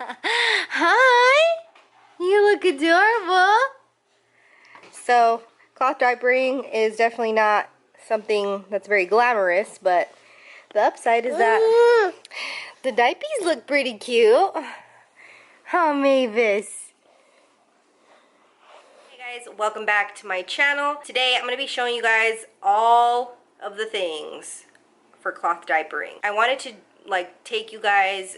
Hi! You look adorable. So, cloth diapering is definitely not something that's very glamorous, but the upside is that the diapies look pretty cute. Oh, Mavis. Hey guys, welcome back to my channel. Today I'm going to be showing you guys all of the things for cloth diapering. I wanted to take you guys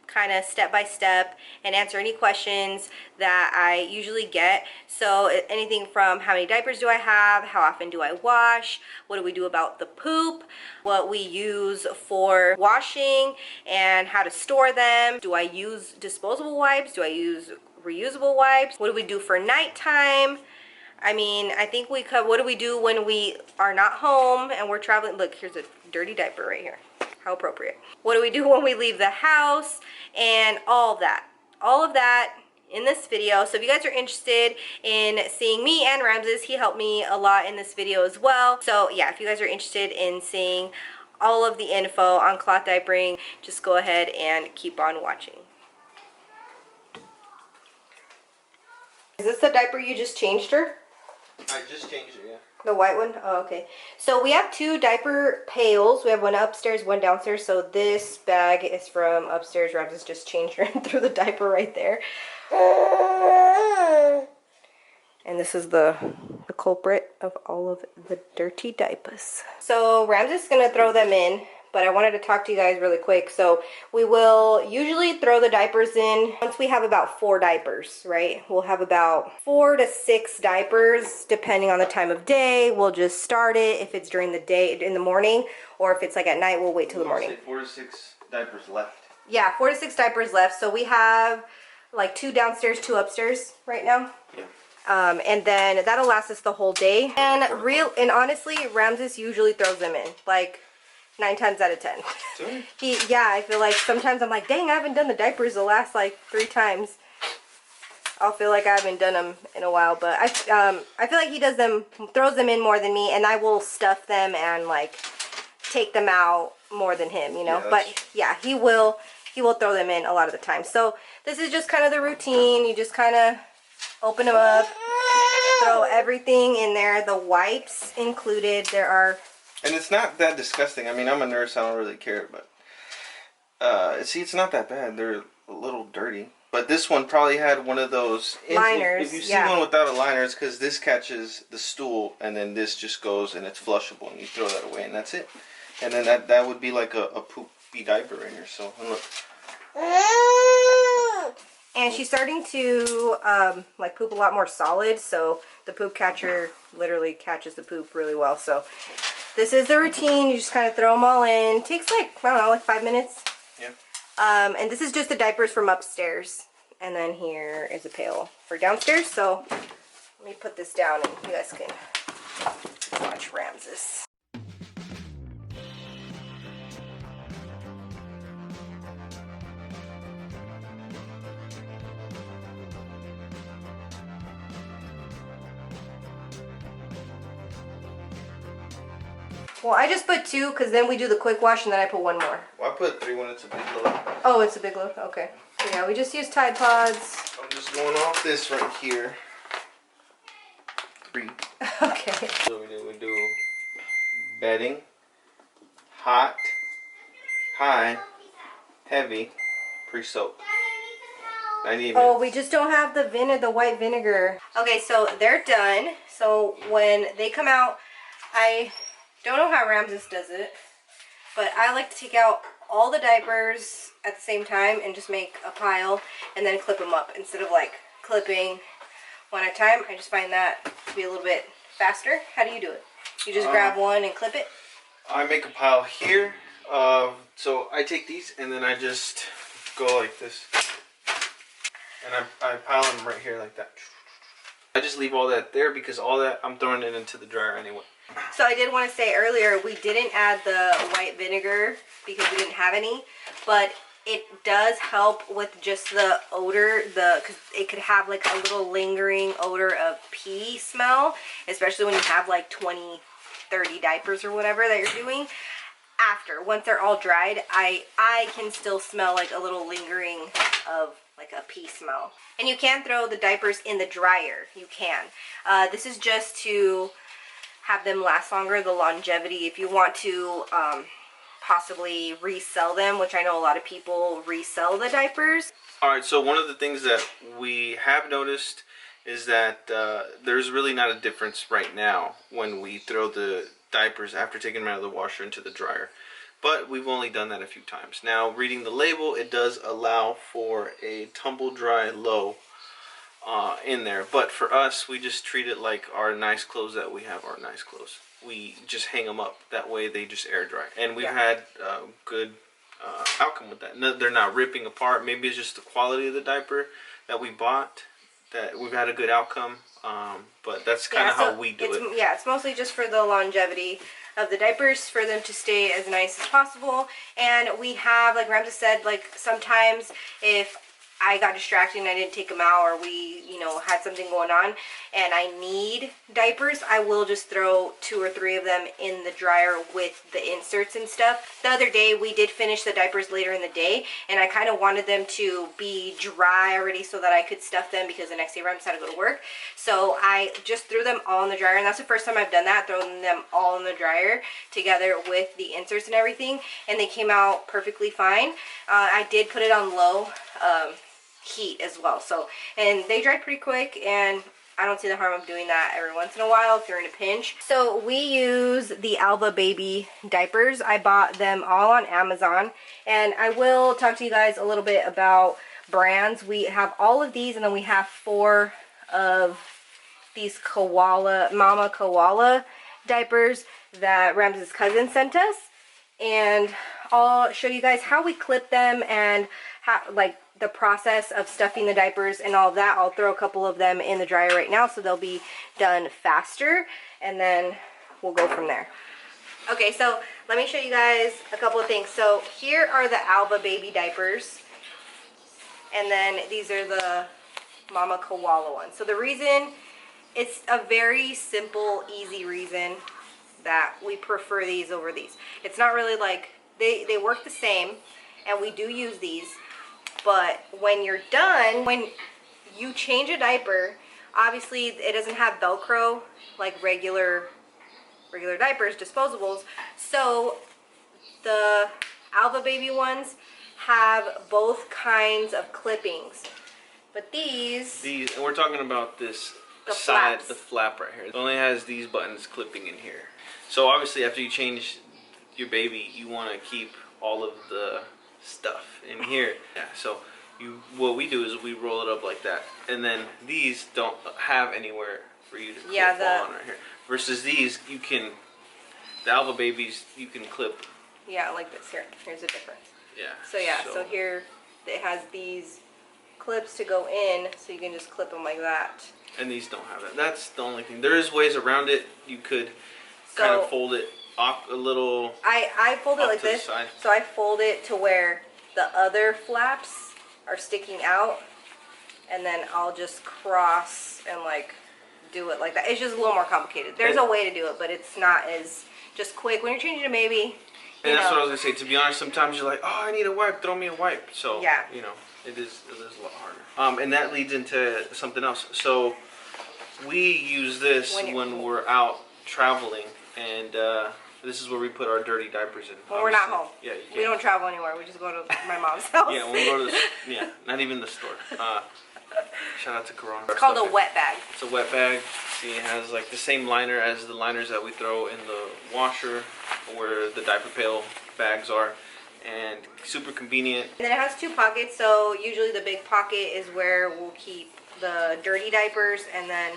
kind of step by step and answer any questions that I usually get. So anything from how many diapers do I have, how often do I wash, what do we do about the poop, what we use for washing and how to store them, do I use disposable wipes, do I use reusable wipes, what do we do for nighttime. I mean, I think we could, what do we do when we are not home and we're traveling? Look, here's a dirty diaper right here. How appropriate. What do we do when we leave the house, and all of that. All of that in this video. So if you guys are interested in seeing me and Ramses, he helped me a lot in this video as well. So yeah, if you guys are interested in seeing all of the info on cloth diapering, just go ahead and keep on watching. Is this the diaper you just changed her? I just changed it, yeah. The white one? Oh, okay. So we have two diaper pails. We have one upstairs, one downstairs. So this bag is from upstairs. Ramses just changed her and threw the diaper right there. And this is the culprit of all of the dirty diapers. So Ramses is going to throw them in, but I wanted to talk to you guys really quick. So we will usually throw the diapers in once we have about 4 diapers, right? We'll have about 4 to 6 diapers depending on the time of day. We'll just start it if it's during the day, in the morning, or if it's like at night, we'll wait till the morning. 4 to 6 diapers left. Yeah, 4 to 6 diapers left. So we have like 2 downstairs, 2 upstairs right now. Yeah. And then that'll last us the whole day. And honestly, Ramses usually throws them in. Like 9 times out of 10. Sure. Yeah, I feel like sometimes I'm like, dang, I haven't done the diapers the last like 3 times. I'll feel like I haven't done them in a while, but I feel like he throws them in more than me, and I will stuff them and like take them out more than him, you know. Yeah, but yeah, he will throw them in a lot of the time. So this is just kind of the routine. You just kind of open them up, throw everything in there, the wipes included. There are. And it's not that disgusting. I mean, I'm a nurse, I don't really care, but see, it's not that bad. They're a little dirty. But this one probably had one of those liners. If you see one without a liner, it's because this catches the stool, and then this just goes and it's flushable, and you throw that away, and that's it. And then that would be like a poopy diaper in here. So look. And she's starting to like poop a lot more solid, so the poop catcher literally catches the poop really well. So this is the routine. You just kind of throw them all in. It takes like, I don't know, like 5 minutes. Yeah. And this is just the diapers from upstairs. And then here is a pail for downstairs. So let me put this down and you guys can watch Ramses. Well, I just put 2 because then we do the quick wash and then I put 1 more. Well, I put 3 when it's a big load. Oh, it's a big load? Okay. So yeah, we just use Tide Pods. I'm just going off this right here. 3. Okay. So we do bedding, hot, high, heavy, pre-soak. 90 minutes. Oh, we just don't have the white vinegar. Okay, so they're done. So when they come out, I don't know how Ramses does it, but I like to take out all the diapers at the same time and just make a pile and then clip them up instead of like clipping one at a time. I just find that to be a little bit faster. How do you do it? You just grab one and clip it? I make a pile here. So I take these and then I just go like this. And I pile them right here like that. I just leave all that there because all that I'm throwing it into the dryer anyway. So I did want to say earlier, we didn't add the white vinegar because we didn't have any, but it does help with just the odor, because it could have like a little lingering odor of pee smell, especially when you have like 20, 30 diapers or whatever that you're doing. Once they're all dried, I can still smell like a little lingering of like a pee smell. And you can throw the diapers in the dryer. You can. This is just to have them last longer, the longevity. If you want to possibly resell them, which I know a lot of people resell the diapers. Alright, so one of the things that we have noticed is that there's really not a difference right now when we throw the diapers after taking them out of the washer into the dryer. But we've only done that a few times. Now, reading the label, it does allow for a tumble dry low in there. But for us, we just treat it like our nice clothes that we have, our nice clothes. We just hang them up. That way they just air dry. And we've had good outcome with that. No, they're not ripping apart. Maybe it's just the quality of the diaper that we bought that we've had a good outcome. But that's kind of how we do it. Yeah, it's mostly just for the longevity of the diapers, for them to stay as nice as possible. And we have, like Ramses said, like sometimes if I got distracted and I didn't take them out, or we, you know, had something going on and I need diapers, I will just throw 2 or 3 of them in the dryer with the inserts and stuff. The other day we did finish the diapers later in the day, and I kind of wanted them to be dry already so that I could stuff them, because the next day Ramses had to go to work. So I just threw them all in the dryer, and that's the first time I've done that, throwing them all in the dryer together with the inserts and everything, and they came out perfectly fine. I did put it on low heat as well, so, and they dried pretty quick, and I don't see the harm of doing that every once in a while if you're in a pinch. So we use the Alva Baby diapers. I bought them all on Amazon, and I will talk to you guys a little bit about brands. We have all of these, and then we have 4 of these Mama Koala diapers that Ramses' cousin sent us, and I'll show you guys how we clip them and how, like, the process of stuffing the diapers and all of that. I'll throw a couple of them in the dryer right now so they'll be done faster, and then we'll go from there. Okay, so let me show you guys a couple of things. So here are the Alva Baby diapers, and then these are the Mama Koala ones. So the reason, it's a very simple, easy reason that we prefer these over these. It's not really like, they work the same, and we do use these. But when you're done, when you change a diaper, obviously it doesn't have Velcro like regular diapers, disposables. So the Alva Baby ones have both kinds of clippings. But these, and we're talking about this side, the flap right here. It only has these buttons clipping in here. So obviously after you change your baby, you want to keep all of the stuff in here. Yeah, so what we do is we roll it up like that, and then these don't have anywhere for you to clip on right here. Versus these, you can, the Alva Babies, you can clip. Yeah, like this. Here's the difference. Yeah. So yeah, so here it has these clips to go in, so you can just clip them like that. And these don't have it. That's the only thing. There is ways around it. You could kind of fold it a little. I fold it like this. So I fold it to where the other flaps are sticking out, and then I'll just cross and like do it like that. It's just a little more complicated. There's a way to do it, but it's not as just quick when you're changing a baby. And that's what I was gonna say. To be honest, sometimes you're like, oh, I need a wipe. Throw me a wipe. So yeah, you know, it is a lot harder. And that leads into something else. So we use this when we're out traveling, and this is where we put our dirty diapers in. When we're not home. Yeah, you we don't travel anywhere. We just go to my mom's house. Yeah, when we go to the, not even the store. Shout out to Corona. It's called a wet bag. It's a wet bag. See, it has like the same liner as the liners that we throw in the washer, where the diaper pail bags are, and super convenient. And then it has 2 pockets, so usually the big pocket is where we'll keep the dirty diapers, and then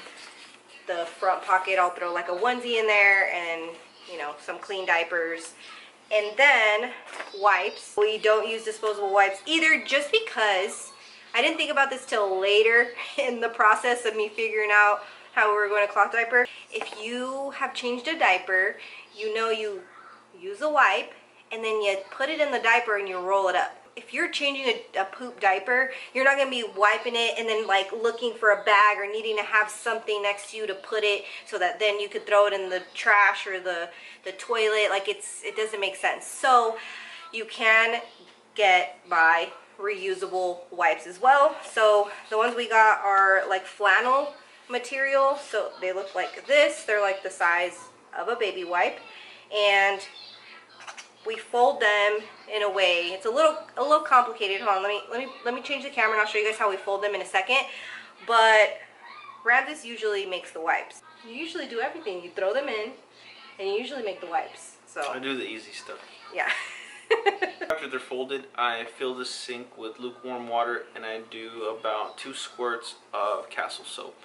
the front pocket I'll throw like a onesie in there, and you know, some clean diapers. And then wipes. We don't use disposable wipes either, just because I didn't think about this till later in the process of me figuring out how we were going to cloth diaper. If you have changed a diaper, you know you use a wipe and then you put it in the diaper and you roll it up. If you're changing a poop diaper, you're not going to be wiping it and then like looking for a bag or needing to have something next to you to put it so that then you could throw it in the trash or the toilet. Like it doesn't make sense. So you can get by reusable wipes as well. So the ones we got are like flannel material, so they look like this. They're like the size of a baby wipe, and we fold them in a way. It's a little complicated. Hold on, let me change the camera and I'll show you guys how we fold them in a second. But Ramses usually makes the wipes. You usually do everything. You throw them in and you usually make the wipes. So I do the easy stuff. yeah. After they're folded, I fill the sink with lukewarm water and I do about 2 squirts of Castle soap.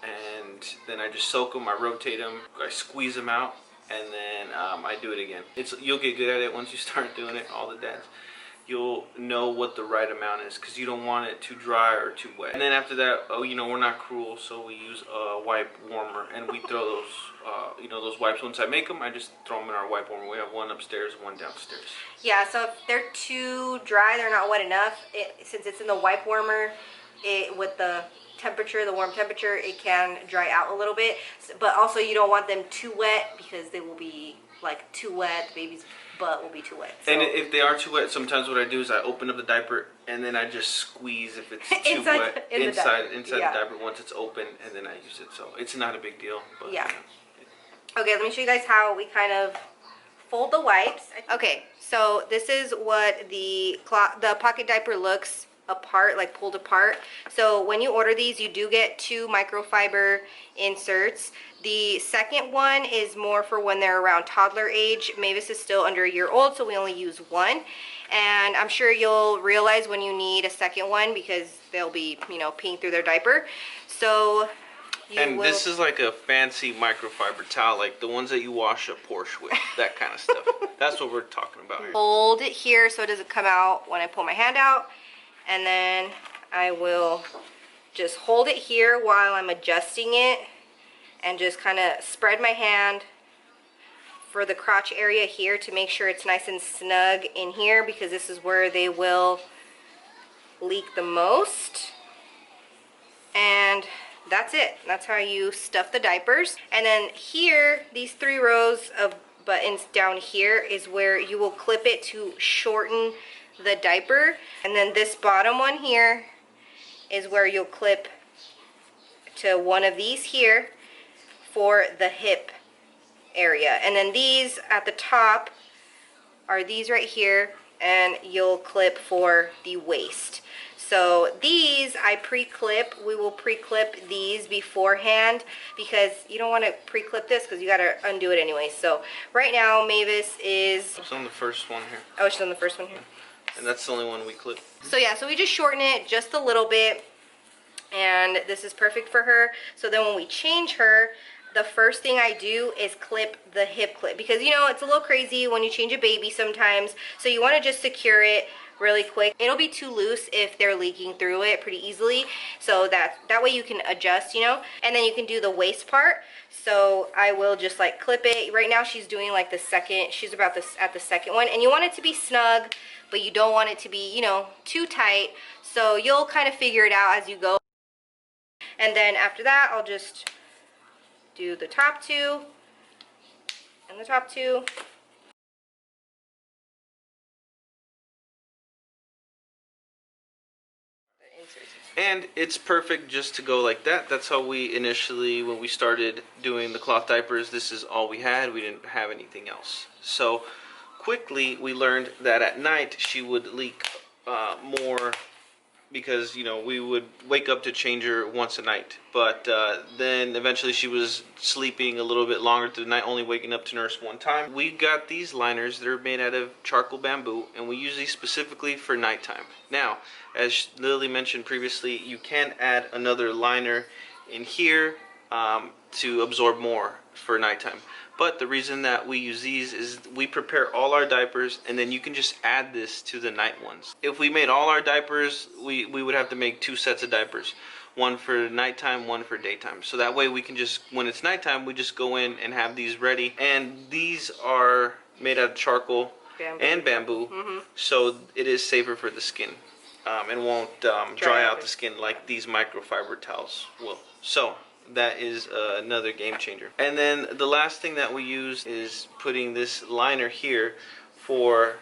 And then I just soak them, I rotate them, I squeeze them out, and then I do it again. You'll get good at it once you start doing it, all the dads. You'll know what the right amount is because you don't want it too dry or too wet. And then after that, you know, we're not cruel, so we use a wipe warmer and we throw those, you know, those wipes. Once I make them, I just throw them in our wipe warmer. We have one upstairs, one downstairs. Yeah, so if they're too dry, they're not wet enough, since it's in the wipe warmer, with the temperature, the warm temperature, it can dry out a little bit. But also you don't want them too wet because they will be like too wet. The baby's butt will be too wet. So. And if they are too wet, sometimes what I do is I open up the diaper and then I just squeeze if it's too wet inside the diaper once it's open, and then I use it. So it's not a big deal. But, yeah. Okay, let me show you guys how we kind of fold the wipes. Okay, so this is what the pocket diaper looks apart, like pulled apart. So when you order these, you do get 2 microfiber inserts. The second one is more for when they're around toddler age. Mavis is still under a year old, so we only use 1. And I'm sure you'll realize when you need a second one because they'll be, you know, peeing through their diaper. So this is like a fancy microfiber towel, like the ones that you wash a Porsche with, that kind of stuff. That's what we're talking about here. Hold it here so it doesn't come out when I pull my hand out. And then I will just hold it here while I'm adjusting it and just kind of spread my hand for the crotch area here to make sure it's nice and snug in here, because this is where they will leak the most. And that's it. That's how you stuff the diapers. And then here, these 3 rows of buttons down here is where you will clip it to shorten the diaper. And then this bottom one here is where you'll clip to one of these here for the hip area. And then these at the top are these right here, and you'll clip for the waist. So these I pre-clip. We will pre-clip these beforehand because you don't want to pre-clip this because you got to undo it anyway. So right now Mavis is... It's on the first one here. Oh, she's on the first one here. And that's the only one we clip. So yeah, so we just shorten it just a little bit, and this is perfect for her. So then when we change her, the first thing I do is clip the hip clip, because you know it's a little crazy when you change a baby sometimes. So you want to just secure it really quick. It'll be too loose if they're leaking through it pretty easily, so that way you can adjust, you know. And then you can do the waist part. So I will just like clip it. Right now she's doing like the second, she's about this at the second one, and you want it to be snug, but you don't want it to be, you know, too tight. So you'll kind of figure it out as you go. And then after that, I'll just do the top 2 and the top 2. And it's perfect just to go like that. That's how we initially, when we started doing the cloth diapers, this is all we had. We didn't have anything else. So quickly we learned that at night she would leak more, because, you know, we would wake up to change her once a night. But then eventually she was sleeping a little bit longer through the night, only waking up to nurse 1 time. We got these liners. They're made out of charcoal bamboo, and we use these specifically for nighttime. Now, as Lily mentioned previously, you can add another liner in here to absorb more for nighttime. But the reason that we use these is we prepare all our diapers, and then you can just add this to the night ones. If we made all our diapers, we would have to make 2 sets of diapers. One for nighttime, one for daytime. So that way we can just, when it's nighttime, we just go in and have these ready. And these are made out of charcoal and bamboo, so it is safer for the skin. And won't dry out the skin like these microfiber towels will. So that is another game changer. And then the last thing that we use is putting this liner here for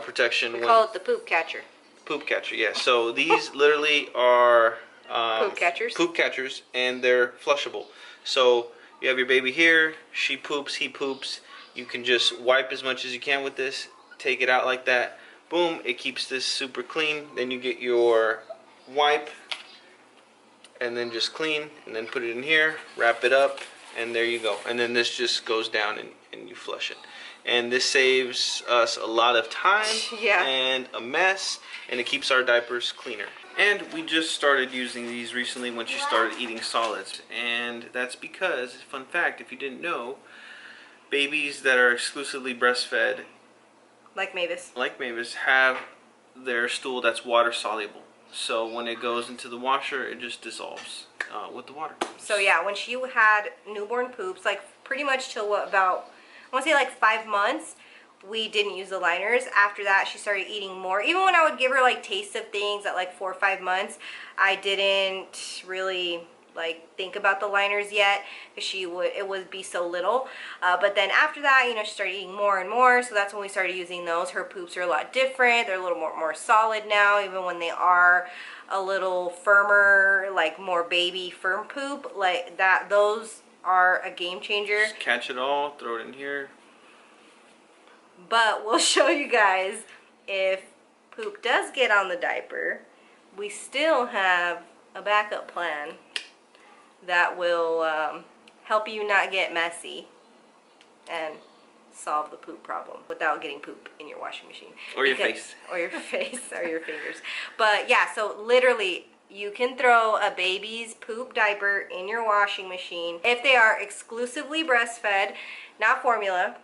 protection. We call it the poop catcher. Poop catcher, yeah. So these literally are Poop catchers. Poop catchers, and they're flushable. So you have your baby here. She poops, he poops. You can just wipe as much as you can with this. Take it out like that. Boom! It keeps this super clean. Then you get your wipe, and then just clean, and then put it in here. Wrap it up, and there you go. And then this just goes down, and you flush it. And this saves us a lot of time and a mess, and it keeps our diapers cleaner. And we just started using these recently when she started eating solids. And that's because, fun fact, if you didn't know, babies that are exclusively breastfed, like Mavis, have their stool that's water soluble. So when it goes into the washer, it just dissolves with the water. So yeah, when she had newborn poops, like pretty much till what, about, I want to say like 5 months, we didn't use the liners. After that, she started eating more. Even when I would give her like taste of things at like 4 or 5 months, I didn't really like think about the liners yet, because it would be so little. But then after that, you know, she started eating more and more, so that's when we started using those. Her poops are a lot different. They're a little more solid now, even when they are a little firmer, like more baby firm poop like that. Those are a game changer. Just catch it all, throw it in here. But we'll show you guys, if poop does get on the diaper, we still have a backup plan that will help you not get messy and solve the poop problem without getting poop in your washing machine. Or your face. Or your face, or your fingers. But yeah, so literally, you can throw a baby's poop diaper in your washing machine if they are exclusively breastfed, not formula.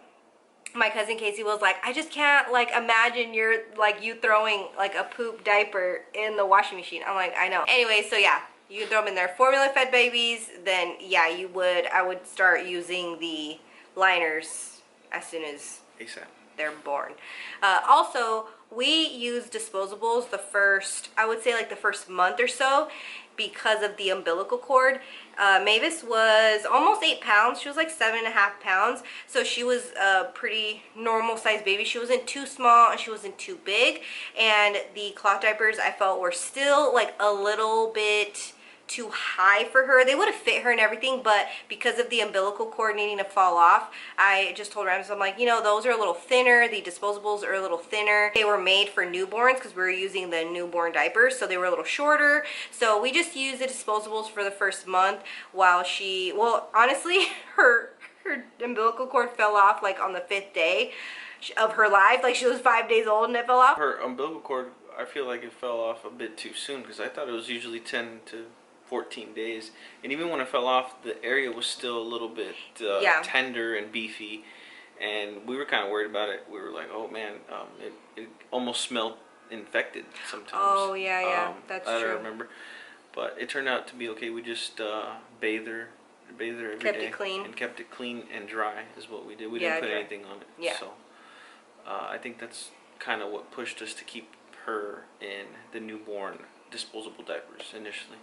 My cousin Casey was like, I just can't like imagine you throwing like a poop diaper in the washing machine. I'm like, I know. Anyway, so yeah, you can throw them in there. Formula fed babies, then yeah, I would start using the liners as soon as they're born. Also, we use disposables I would say like the first month or so, because of the umbilical cord. Mavis was almost 8 pounds. She was like 7.5 pounds. So she was a pretty normal sized baby. She wasn't too small and she wasn't too big. And the cloth diapers I felt were still like a little bit too high for her. They would have fit her and everything, but because of the umbilical cord needing to fall off, I just told Ramses, I'm like, you know, those are a little thinner. The disposables are a little thinner. They were made for newborns because we were using the newborn diapers, so they were a little shorter. So we just used the disposables for the first month while she, well, honestly, her umbilical cord fell off like on the 5th day of her life. Like she was 5 days old and it fell off. Her umbilical cord, I feel like it fell off a bit too soon, because I thought it was usually 10 to 14 days, and even when it fell off, the area was still a little bit tender and beefy, and we were kind of worried about it. We were like, oh man, it almost smelled infected sometimes. Oh yeah, that's true. I don't remember, but it turned out to be okay. We just bathed her every day. Kept it clean. And kept it clean and dry is what we did. We didn't put anything on it. Yeah. So I think that's kind of what pushed us to keep her in the newborn disposable diapers initially.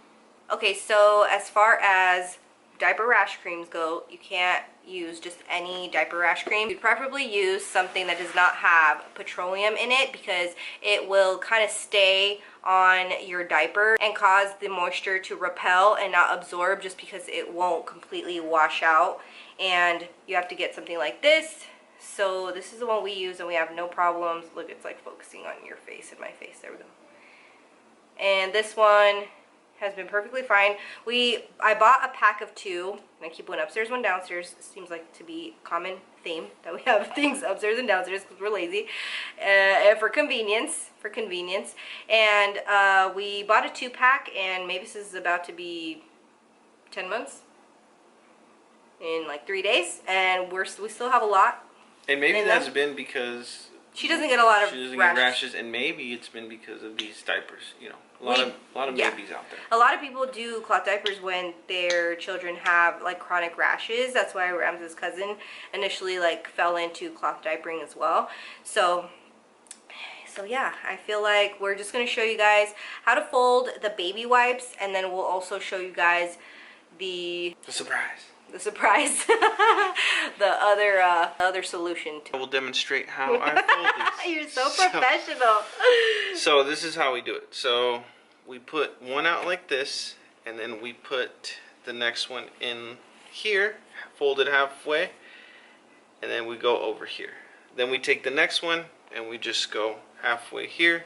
Okay, so as far as diaper rash creams go, you can't use just any diaper rash cream. You'd preferably use something that does not have petroleum in it, because it will kind of stay on your diaper and cause the moisture to repel and not absorb, just because it won't completely wash out. And you have to get something like this. So this is the one we use and we have no problems. Look, it's like focusing on your face and my face. There we go. And this one has been perfectly fine. I bought a pack of 2, and I keep one upstairs, one downstairs. It seems like to be a common theme that we have things upstairs and downstairs because we're lazy, for convenience. And we bought a 2-pack, and Mavis is about to be 10 months in like 3 days, and we still have a lot. And maybe that's been because she doesn't get a lot of rashes, and maybe it's been because of these diapers. You know, a lot of babies out there. A lot of people do cloth diapers when their children have like chronic rashes. That's why Ramses' cousin initially like fell into cloth diapering as well. So yeah, I feel like we're just gonna show you guys how to fold the baby wipes, and then we'll also show you guys the surprise. the surprise. the other solution. I will demonstrate how I fold these. You're so professional. So this is how we do it. So we put one out like this, and then we put the next one in here, folded halfway, and then we go over here. Then we take the next one and we just go halfway here,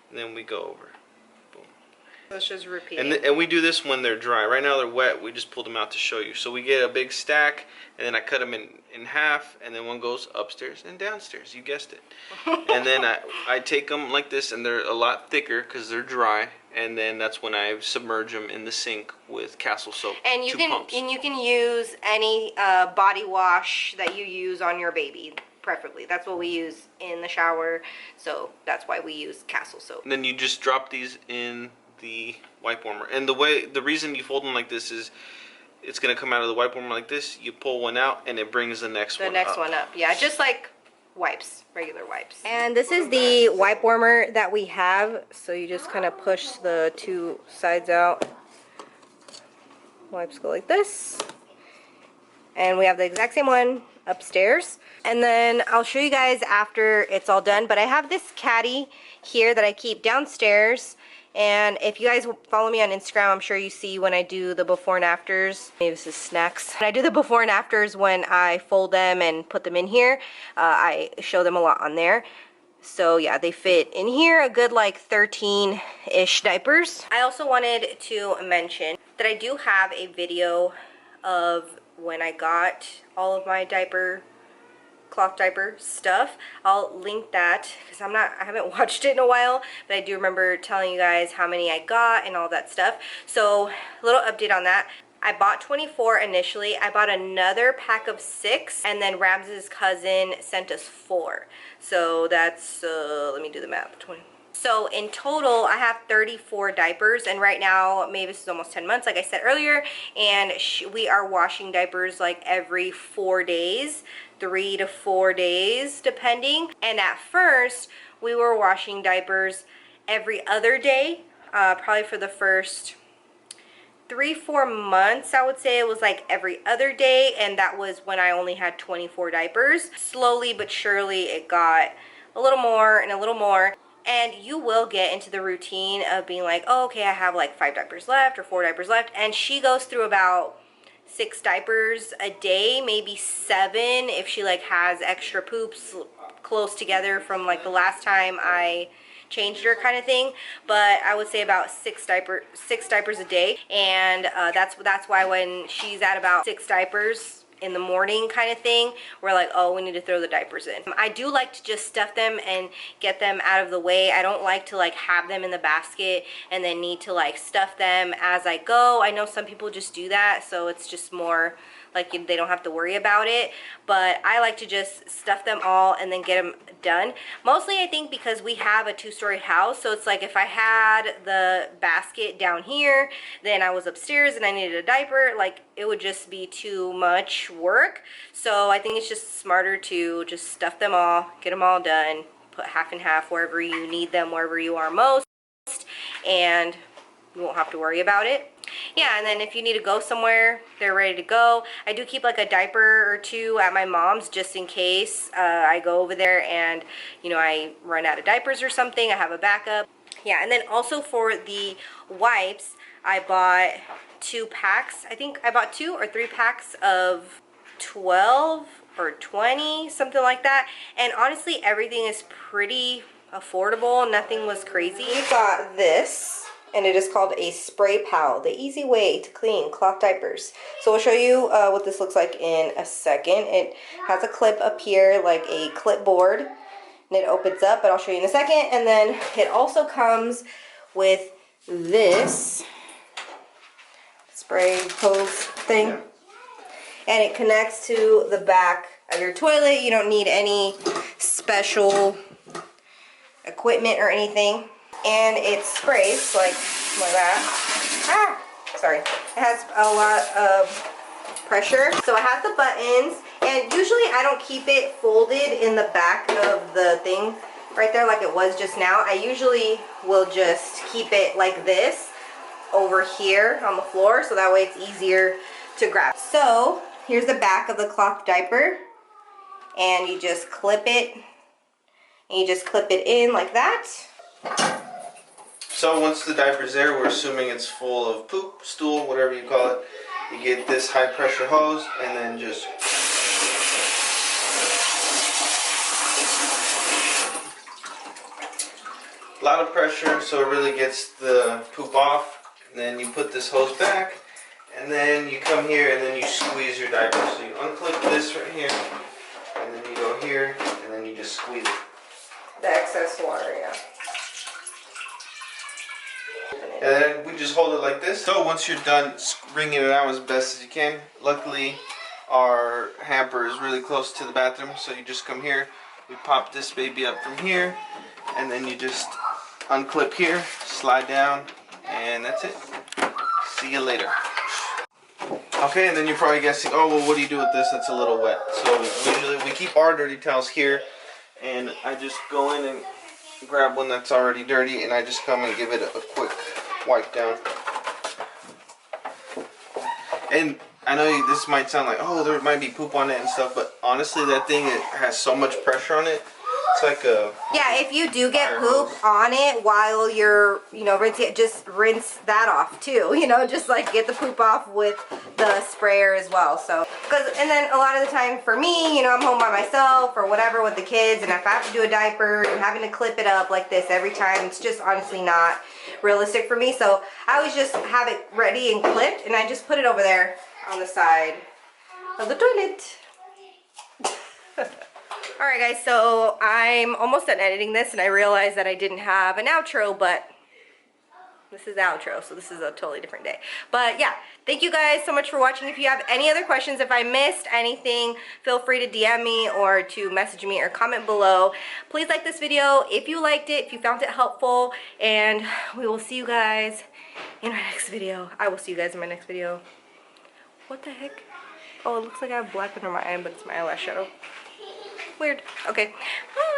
and then we go over. Boom. Let's just repeat. And we do this when they're dry. Right now they're wet. We just pulled them out to show you. So we get a big stack, and then I cut them in half, and then one goes upstairs and downstairs. You guessed it. And then I take them like this, and they're a lot thicker because they're dry. And then that's when I submerge them in the sink with Castle soap. And you can use any body wash that you use on your baby, preferably. That's what we use in the shower, so that's why we use Castle soap. And then you just drop these in the wipe warmer. And the reason you fold them like this is it's gonna come out of the wipe warmer like this. You pull one out, and it brings the next one up. Yeah, just like wipes, regular wipes. And this is the wipe warmer that we have. So you just kind of push the two sides out. Wipes go like this. And we have the exact same one upstairs. And then I'll show you guys after it's all done. But I have this caddy here that I keep downstairs. And if you guys follow me on Instagram, I'm sure you see when I do the before and afters. Maybe this is snacks. When I do the before and afters when I fold them and put them in here, I show them a lot on there. So yeah, they fit in here a good like 13-ish diapers. I also wanted to mention that I do have a video of when I got all of my cloth diaper stuff. I'll link that because I haven't watched it in a while, but I do remember telling you guys how many I got and all that stuff. So a little update on that. I bought 24 initially. I bought another pack of 6, and then Rams's cousin sent us 4. So that's let me do the math. 20. So in total, I have 34 diapers, and right now, Mavis is almost 10 months, like I said earlier, and we are washing diapers like every 4 days, 3 to 4 days, depending. And at first, we were washing diapers every other day, probably for the first 3-4 months. I would say it was like every other day, and that was when I only had 24 diapers. Slowly but surely, it got a little more and a little more. And you will get into the routine of being like, oh, okay, I have like 5 diapers left or 4 diapers left. And she goes through about 6 diapers a day, maybe 7 if she like has extra poops close together from like the last time I changed her kind of thing. But I would say about 6 diapers a day. And that's why when she's at about 6 diapers in the morning kind of thing, we're like, oh, we need to throw the diapers in. I do like to just stuff them and get them out of the way. I don't like to like have them in the basket and then need to like stuff them as I go. I know some people just do that, so it's just more like they don't have to worry about it, but I like to just stuff them all and then get them done. Mostly I think because we have a 2-story house, so it's like if I had the basket down here, then I was upstairs and I needed a diaper, like it would just be too much work. So I think it's just smarter to just stuff them all, get them all done, put half and half wherever you need them, wherever you are most, and you won't have to worry about it. Yeah, and then if you need to go somewhere, they're ready to go. I do keep like a diaper or 2 at my mom's just in case I go over there and, you know, I run out of diapers or something. I have a backup. Yeah, and then also for the wipes, I bought 2 packs. I think I bought 2 or 3 packs of 12 or 20, something like that. And honestly, everything is pretty affordable. Nothing was crazy. We got this, and it is called a spray PAIL, the easy way to clean cloth diapers. So I'll show you what this looks like in a second. It has a clip up here, like a clipboard, and it opens up, but I'll show you in a second. And then it also comes with this spray hose thing, and it connects to the back of your toilet. You don't need any special equipment or anything. And it sprays like that. Sorry. It has a lot of pressure. So it has the buttons, and usually I don't keep it folded in the back of the thing right there like it was just now. I usually will just keep it like this over here on the floor, so that way it's easier to grab. So here's the back of the cloth diaper, and you just clip it, and you just clip it in like that. So once the diaper's there, we're assuming it's full of poop, stool, whatever you call it. You get this high pressure hose and then just a lot of pressure so it really gets the poop off. And then you put this hose back and then you come here and then you squeeze your diaper. So you unclip this right here and then you go here and then you just squeeze it. The excess water, yeah. And then we just hold it like this. So once you're done wringing it out as best as you can, luckily our hamper is really close to the bathroom, so you just come here, we pop this baby up from here, and then you just unclip here, slide down, and that's it. See you later. Okay, and then you're probably guessing, oh well, what do you do with this that's a little wet? So usually we keep our dirty towels here, and I just go in and grab one that's already dirty, and I just come and give it a quick wipe down. And I know this might sound like, oh, there might be poop on it and stuff, but honestly that thing, it has so much pressure on it. It's like a... Yeah, if you do get poop on it while you're, you know, rinsing it, just rinse that off too. You know, just like get the poop off with the sprayer as well. So, and then a lot of the time for me, you know, I'm home by myself or whatever with the kids, and if I have to do a diaper and having to clip it up like this every time, it's just honestly not realistic for me. So I always just have it ready and clipped, and I just put it over there on the side of the toilet. Alright guys, so I'm almost done editing this, and I realized that I didn't have an outro, but this is the outro, so this is a totally different day. But yeah, thank you guys so much for watching. If you have any other questions, if I missed anything, feel free to DM me or to message me or comment below. Please like this video if you liked it, if you found it helpful, and we will see you guys in our next video. I will see you guys in my next video. What the heck? Oh, it looks like I have black under my eye, but it's my eyelash shadow. Weird. Okay. Bye.